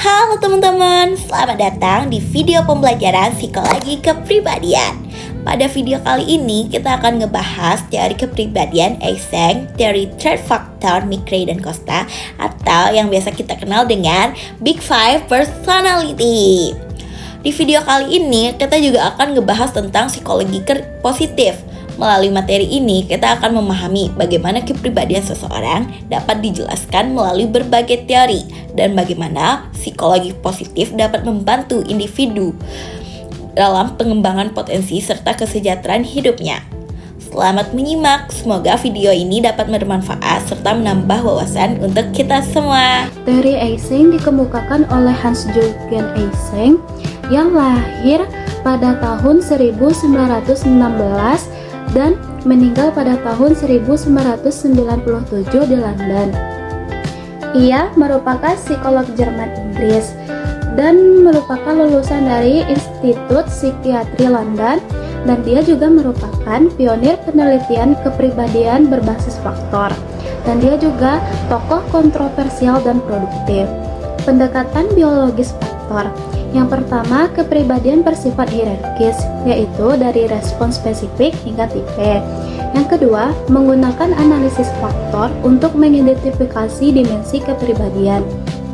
Halo teman-teman, selamat datang di video pembelajaran psikologi kepribadian. Pada video kali ini kita akan ngebahas teori kepribadian Eysenck, teori threat factor Micray dan Costa, atau yang biasa kita kenal dengan Big Five Personality. Di video kali ini kita juga akan ngebahas tentang psikologi positif. Melalui materi ini, kita akan memahami bagaimana kepribadian seseorang dapat dijelaskan melalui berbagai teori dan bagaimana psikologi positif dapat membantu individu dalam pengembangan potensi serta kesejahteraan hidupnya. Selamat menyimak, semoga video ini dapat bermanfaat serta menambah wawasan untuk kita semua. Teori Eysenck dikemukakan oleh Hans-Jürgen Eysenck yang lahir pada tahun 1916 dan meninggal pada tahun 1997 di London. Ia merupakan psikolog Jerman Inggris dan merupakan lulusan dari Institut Psikiatri London, dan dia juga merupakan pionir penelitian kepribadian berbasis faktor, dan dia juga tokoh kontroversial dan produktif. Pendekatan biologis faktor. Yang pertama, kepribadian bersifat hierarkis, yaitu dari respon spesifik hingga tipe. Yang kedua, menggunakan analisis faktor untuk mengidentifikasi dimensi kepribadian.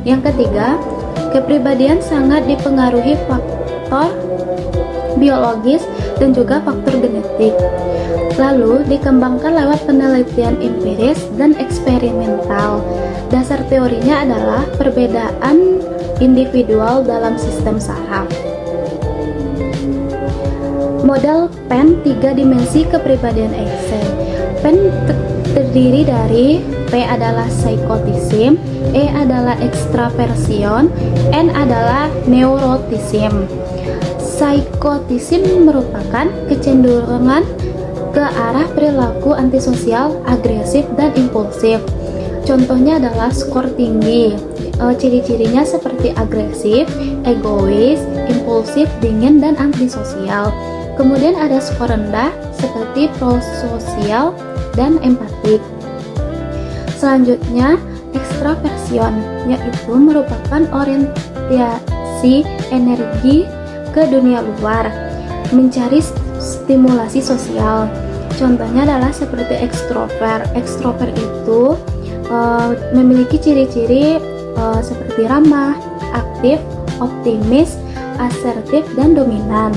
Yang ketiga, kepribadian sangat dipengaruhi faktor biologis dan juga faktor genetik. Lalu, dikembangkan lewat penelitian empiris dan eksperimental. Dasar teorinya adalah perbedaan individual dalam sistem saraf. Model PEN 3 dimensi kepribadian Eysenck. PEN terdiri dari P adalah psychotism, E adalah extraversion, N adalah neuroticism. Psychotism merupakan kecenderungan ke arah perilaku antisosial, agresif, dan impulsif. Contohnya adalah skor tinggi. Ciri-cirinya seperti agresif, egois, impulsif, dingin, dan antisosial. Kemudian ada skor rendah seperti prososial dan empatik. Selanjutnya, extraversion, yaitu merupakan orientasi energi ke dunia luar, mencari stimulasi sosial. Contohnya adalah seperti ekstrovert. Ekstrovert itu memiliki ciri-ciri seperti ramah, aktif, optimis, asertif, dan dominan.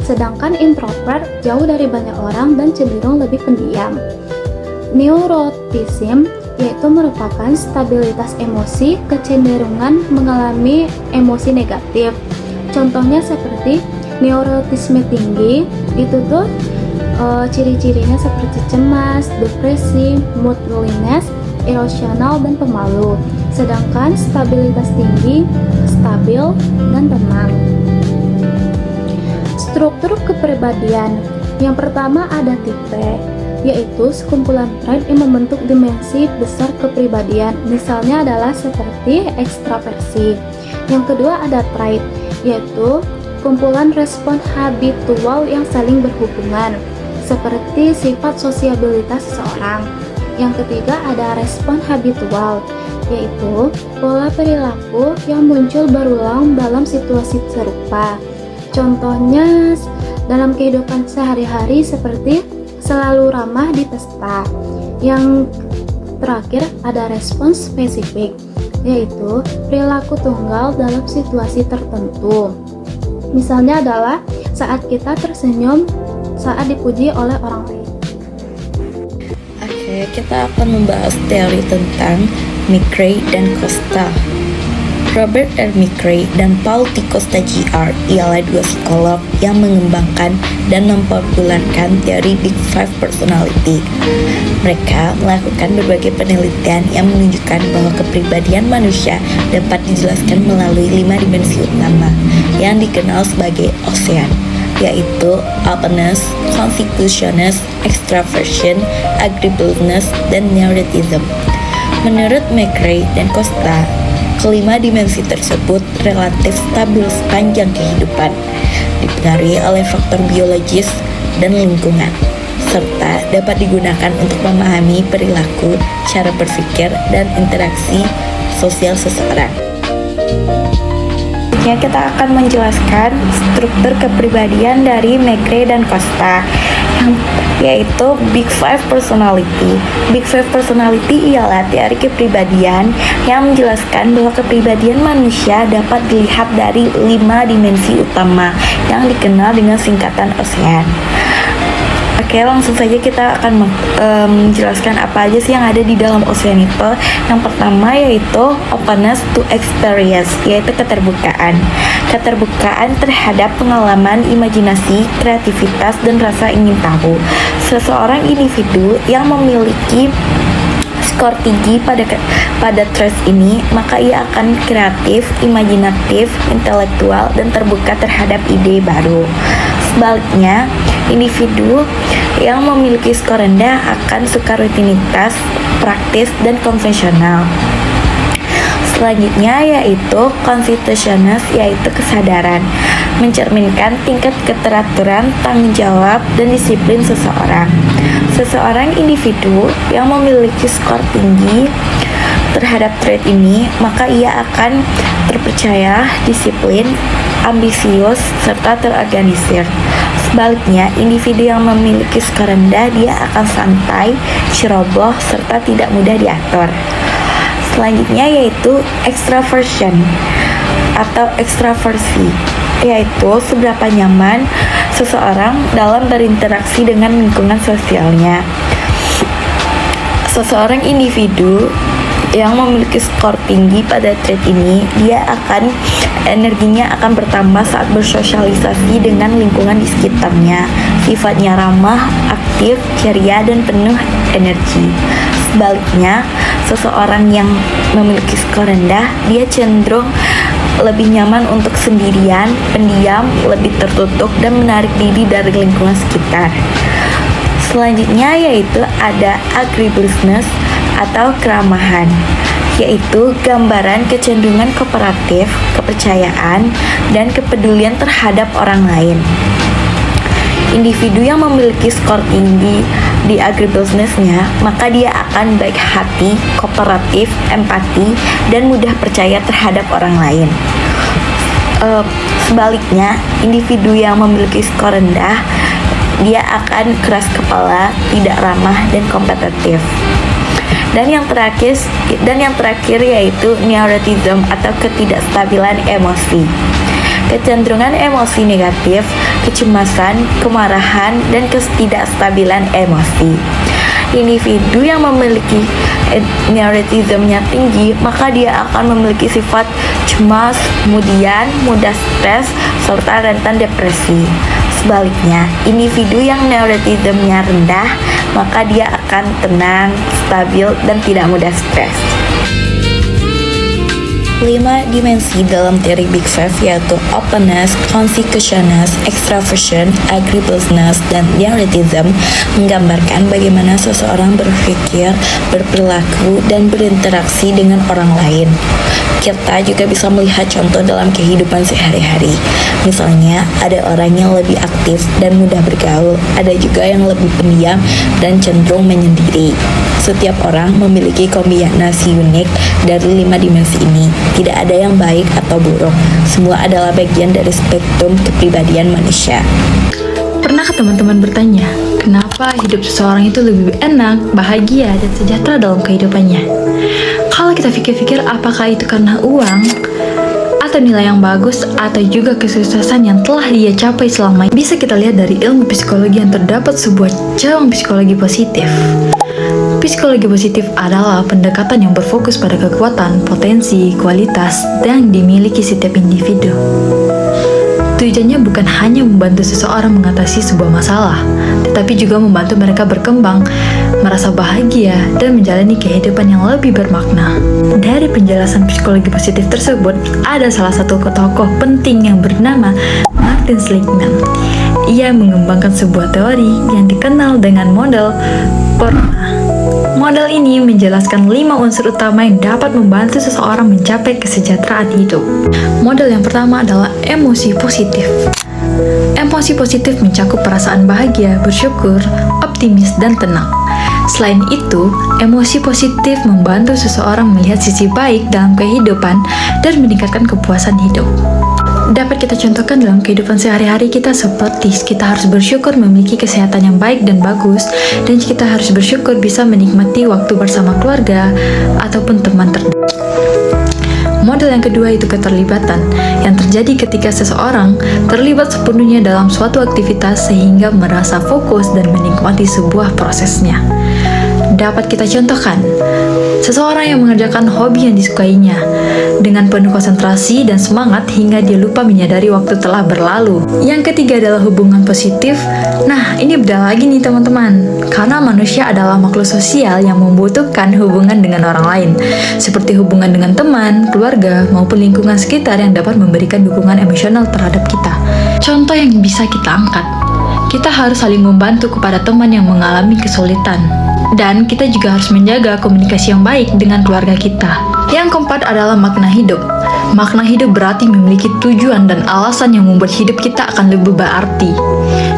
Sedangkan introvert jauh dari banyak orang dan cenderung lebih pendiam. Neuroticism yaitu merupakan stabilitas emosi, kecenderungan mengalami emosi negatif. Contohnya seperti neurotisme tinggi, itu tuh ciri-cirinya seperti cemas, depresi, moodiness, irasional, dan pemalu. Sedangkan stabilitas tinggi, stabil, dan tenang. Struktur kepribadian. Yang pertama ada tipe, yaitu sekumpulan trait yang membentuk dimensi besar kepribadian. Misalnya adalah seperti ekstraversi. Yang kedua ada trait, yaitu kumpulan respon habitual yang saling berhubungan, seperti sifat sosiabilitas seseorang. Yang ketiga ada respon habitual, yaitu pola perilaku yang muncul berulang dalam situasi serupa. Contohnya dalam kehidupan sehari-hari seperti selalu ramah di pesta. Yang terakhir ada respon spesifik, yaitu perilaku tunggal dalam situasi tertentu. Misalnya adalah saat kita tersenyum saat dipuji oleh orang lain. Oke, kita akan membahas teori tentang Micray dan Costa. Robert R. Micray dan Paul T. Costa Jr. ialah dua psikolog yang mengembangkan dan mempopulerkan teori Big Five Personality. Mereka melakukan berbagai penelitian yang menunjukkan bahwa kepribadian manusia dapat dijelaskan melalui 5 dimensi utama yang dikenal sebagai OSEAN, yaitu openness, constitutionness, extraversion, agreeableness, dan neuroticism. Menurut Micray dan Costa, kelima dimensi tersebut relatif stabil sepanjang kehidupan, dipengaruhi oleh faktor biologis dan lingkungan, serta dapat digunakan untuk memahami perilaku, cara berpikir, dan interaksi sosial seseorang. Selanjutnya kita akan menjelaskan struktur kepribadian dari McRae dan Costa, yaitu Big Five Personality. Big Five Personality ialah teori kepribadian yang menjelaskan bahwa kepribadian manusia dapat dilihat dari 5 dimensi utama yang dikenal dengan singkatan ASEAN. Oke, langsung saja kita akan menjelaskan apa aja sih yang ada di dalam ASEAN itu. Yang pertama yaitu openness to experience, yaitu keterbukaan. Keterbukaan terhadap pengalaman, imajinasi, kreativitas, dan rasa ingin tahu. Seseorang individu yang memiliki skor tinggi pada traits ini, maka ia akan kreatif, imajinatif, intelektual, dan terbuka terhadap ide baru. Sebaliknya, individu yang memiliki skor rendah akan suka rutinitas, praktis, dan konvensional. Selanjutnya yaitu conscientiousness, yaitu kesadaran, mencerminkan tingkat keteraturan, tanggung jawab, dan disiplin seseorang. Seseorang individu yang memiliki skor tinggi terhadap trait ini, maka ia akan terpercaya, disiplin, ambisius, serta terorganisir. Sebaliknya, individu yang memiliki skor rendah, dia akan santai, ceroboh, serta tidak mudah diatur. Selanjutnya yaitu extraversion atau ekstraversi, yaitu seberapa nyaman seseorang dalam berinteraksi dengan lingkungan sosialnya. Seseorang individu yang memiliki skor tinggi pada trait ini, energinya akan bertambah saat bersosialisasi dengan lingkungan di sekitarnya. Sifatnya ramah, aktif, ceria, dan penuh energi. Sebaliknya, seseorang yang memiliki skor rendah, dia cenderung lebih nyaman untuk sendirian, pendiam, lebih tertutup, dan menarik diri dari lingkungan sekitar. Selanjutnya yaitu ada agreeableness atau keramahan, yaitu gambaran kecenderungan kooperatif, kepercayaan, dan kepedulian terhadap orang lain. Individu yang memiliki skor tinggi di agreeableness-nya, maka dia akan baik hati, kooperatif, empati, dan mudah percaya terhadap orang lain. Sebaliknya, individu yang memiliki skor rendah, dia akan keras kepala, tidak ramah, dan kompetitif. Dan yang terakhir yaitu neuroticism atau ketidakstabilan emosi. Kecenderungan emosi negatif, kecemasan, kemarahan, dan ketidakstabilan emosi. Individu yang memiliki neuroticism-nya tinggi, maka dia akan memiliki sifat cemas, kemudian mudah stres, serta rentan depresi. Sebaliknya, individu yang neuroticism-nya rendah, maka dia akan tenang, stabil, dan tidak mudah stres. 5 dimensi dalam teori Big Five yaitu openness, conscientiousness, extraversion, agreeableness, dan neuroticism menggambarkan bagaimana seseorang berpikir, berperilaku, dan berinteraksi dengan orang lain. Kita juga bisa melihat contoh dalam kehidupan sehari-hari. Misalnya, ada orang yang lebih aktif dan mudah bergaul, ada juga yang lebih pendiam dan cenderung menyendiri. Setiap orang memiliki kombinasi unik dari 5 dimensi ini. Tidak ada yang baik atau buruk. Semua adalah bagian dari spektrum kepribadian manusia. Pernahkah teman-teman bertanya, kenapa hidup seseorang itu lebih enak, bahagia, dan sejahtera dalam kehidupannya? Kalau kita pikir-pikir, apakah itu karena uang, atau nilai yang bagus, atau juga kesuksesan yang telah dia capai selama ini? Bisa kita lihat dari ilmu psikologi yang terdapat sebuah cabang psikologi positif. Psikologi positif adalah pendekatan yang berfokus pada kekuatan, potensi, kualitas, yang dimiliki setiap individu. Tujuannya bukan hanya membantu seseorang mengatasi sebuah masalah, tetapi juga membantu mereka berkembang, merasa bahagia, dan menjalani kehidupan yang lebih bermakna. Dari penjelasan psikologi positif tersebut, ada salah satu tokoh penting yang bernama Martin Seligman. Ia mengembangkan sebuah teori yang dikenal dengan model PERMA. Model ini menjelaskan 5 unsur utama yang dapat membantu seseorang mencapai kesejahteraan hidup. Model yang pertama adalah emosi positif. Emosi positif mencakup perasaan bahagia, bersyukur, optimis, dan tenang. Selain itu, emosi positif membantu seseorang melihat sisi baik dalam kehidupan dan meningkatkan kepuasan hidup. Dapat kita contohkan dalam kehidupan sehari-hari kita, seperti kita harus bersyukur memiliki kesehatan yang baik dan bagus, dan kita harus bersyukur bisa menikmati waktu bersama keluarga ataupun teman terdekat. Model yang kedua itu keterlibatan, yang terjadi ketika seseorang terlibat sepenuhnya dalam suatu aktivitas sehingga merasa fokus dan menikmati sebuah prosesnya. Dapat kita contohkan, seseorang yang mengerjakan hobi yang disukainya dengan penuh konsentrasi dan semangat hingga dia lupa menyadari waktu telah berlalu. Yang ketiga adalah hubungan positif. Nah, ini beda lagi nih teman-teman, karena manusia adalah makhluk sosial yang membutuhkan hubungan dengan orang lain, seperti hubungan dengan teman, keluarga, maupun lingkungan sekitar yang dapat memberikan dukungan emosional terhadap kita. Contoh yang bisa kita angkat, kita harus saling membantu kepada teman yang mengalami kesulitan. Dan kita juga harus menjaga komunikasi yang baik dengan keluarga kita. Yang keempat adalah makna hidup. Makna hidup berarti memiliki tujuan dan alasan yang membuat hidup kita akan lebih berarti.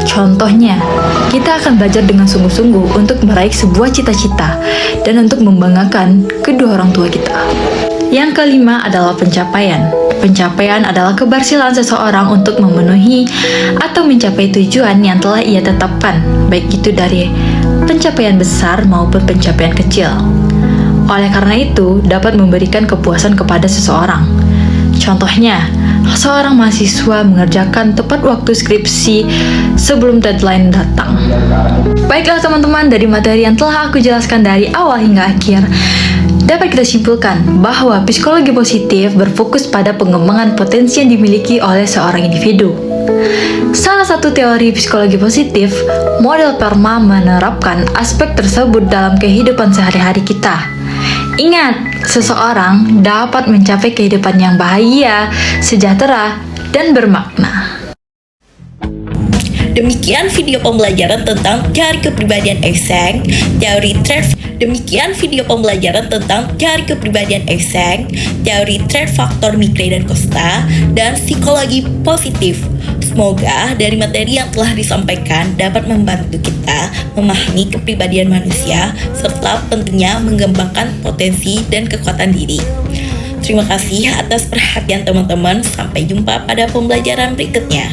Contohnya, kita akan belajar dengan sungguh-sungguh untuk meraih sebuah cita-cita dan untuk membanggakan kedua orang tua kita. Yang kelima adalah pencapaian. Pencapaian adalah keberhasilan seseorang untuk memenuhi atau mencapai tujuan yang telah ia tetapkan, baik itu dari pencapaian besar maupun pencapaian kecil. Oleh karena itu, dapat memberikan kepuasan kepada seseorang. Contohnya, seorang mahasiswa mengerjakan tepat waktu skripsi sebelum deadline datang. Baiklah teman-teman, dari materi yang telah aku jelaskan dari awal hingga akhir, dapat kita simpulkan bahwa psikologi positif berfokus pada pengembangan potensi yang dimiliki oleh seorang individu. Salah satu teori psikologi positif, model PERMA, menerapkan aspek tersebut dalam kehidupan sehari-hari kita. Ingat, seseorang dapat mencapai kehidupan yang bahagia, sejahtera, dan bermakna. Demikian video pembelajaran tentang teori kepribadian Eysenck, teori trait. Demikian video pembelajaran tentang teori kepribadian Eysenck, teori trait faktor Micray dan Costa, dan psikologi positif. Semoga dari materi yang telah disampaikan dapat membantu kita memahami kepribadian manusia serta pentingnya mengembangkan potensi dan kekuatan diri. Terima kasih atas perhatian teman-teman. Sampai jumpa pada pembelajaran berikutnya.